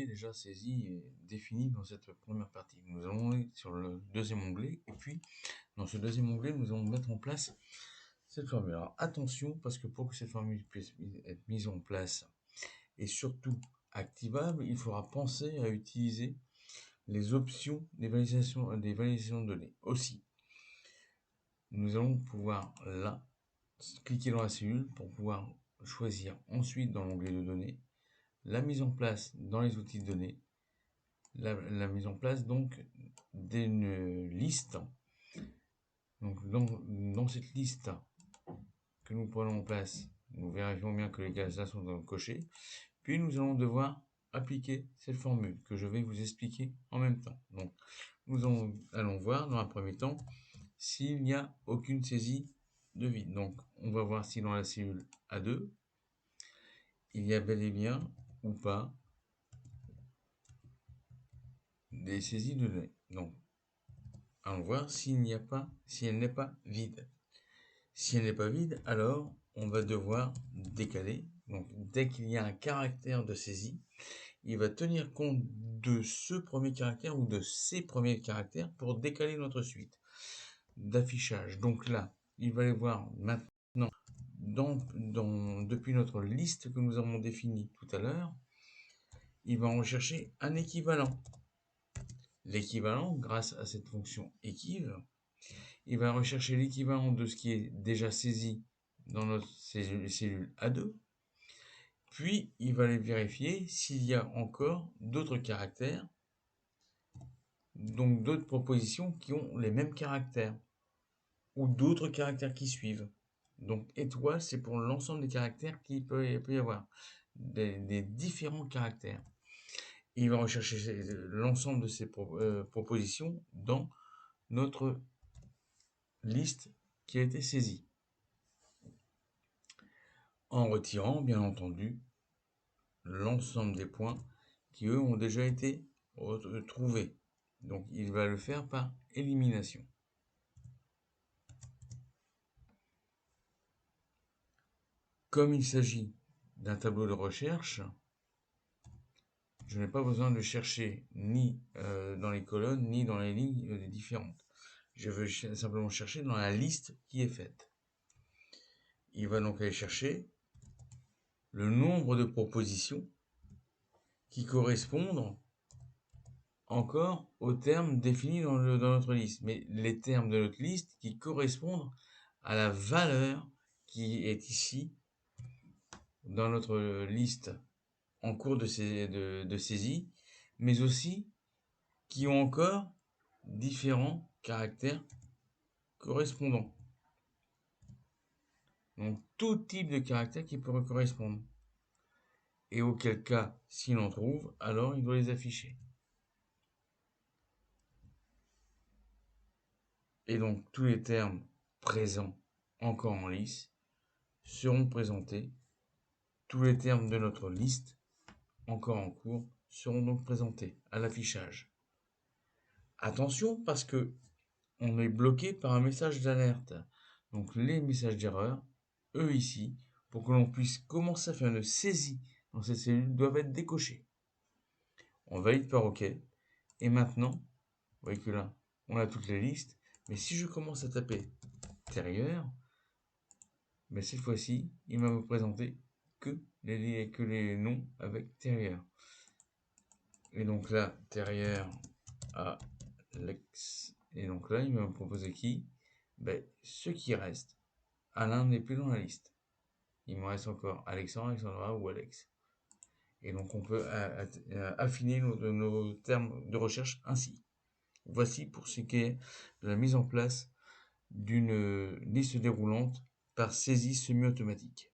déjà saisi et défini dans cette première partie. Nous allons aller sur le deuxième onglet et puis dans ce deuxième onglet, nous allons mettre en place cette formule. Alors attention, parce que pour que cette formule puisse être mise en place et surtout activable, il faudra penser à utiliser les options des validations de données. Aussi, nous allons pouvoir là cliquer dans la cellule pour pouvoir choisir ensuite dans l'onglet de données la mise en place dans les outils de données, la mise en place donc d'une liste. Donc dans cette liste que nous prenons en place, nous vérifions bien que les cases sont cochées, puis nous allons devoir appliquer cette formule que je vais vous expliquer en même temps. Donc nous allons voir dans un premier temps s'il n'y a aucune saisie de vide. Donc on va voir si dans la cellule A2 il y a bel et bien ou pas des saisies de données. Donc allons voir si elle n'est pas vide. Si elle n'est pas vide, alors on va devoir décaler. Donc dès qu'il y a un caractère de saisie, il va tenir compte de ce premier caractère ou de ces premiers caractères pour décaler notre suite d'affichage. Donc là, il va aller voir maintenant depuis notre liste que nous avons définie tout à l'heure, il va rechercher un équivalent. L'équivalent, grâce à cette fonction équive, il va rechercher l'équivalent de ce qui est déjà saisi dans notre cellule A2, puis il va aller vérifier s'il y a encore d'autres caractères, donc d'autres propositions qui ont les mêmes caractères, ou d'autres caractères qui suivent. Donc étoile, c'est pour l'ensemble des caractères qu'il peut y avoir, des différents caractères. Il va rechercher l'ensemble de ces propositions dans notre liste qui a été saisie, en retirant bien entendu l'ensemble des points qui eux ont déjà été trouvés. Donc il va le faire par élimination. Comme il s'agit d'un tableau de recherche, je n'ai pas besoin de chercher ni dans les colonnes ni dans les lignes différentes. Je veux simplement chercher dans la liste qui est faite. Il va donc aller chercher le nombre de propositions qui correspondent encore aux termes définis dans notre liste, mais les termes de notre liste qui correspondent à la valeur qui est ici dans notre liste en cours de saisie, mais aussi qui ont encore différents caractères correspondants. Donc tout type de caractère qui pourrait correspondre. Et auquel cas, s'il en trouve, alors il doit les afficher. Et donc tous les termes présents encore en lice seront présentés. Tous les termes de notre liste encore en cours seront donc présentés à l'affichage. Attention parce que on est bloqué par un message d'alerte. Donc les messages d'erreur, eux ici, pour que l'on puisse commencer à faire une saisie dans cette cellule, doivent être décochés. On valide par OK. Et maintenant, vous voyez que là, on a toutes les listes. Mais si je commence à taper intérieur, mais cette fois-ci, il va me présenter que les noms avec intérieur. Et donc là, intérieur à l'ex. Et donc là, il va me proposer qui? Ce qui reste. Alain n'est plus dans la liste. Il me reste encore Alexandre, Alexandra ou Alex. Et donc on peut affiner nos termes de recherche ainsi. Voici pour ce qui est de la mise en place d'une liste déroulante par saisie semi-automatique.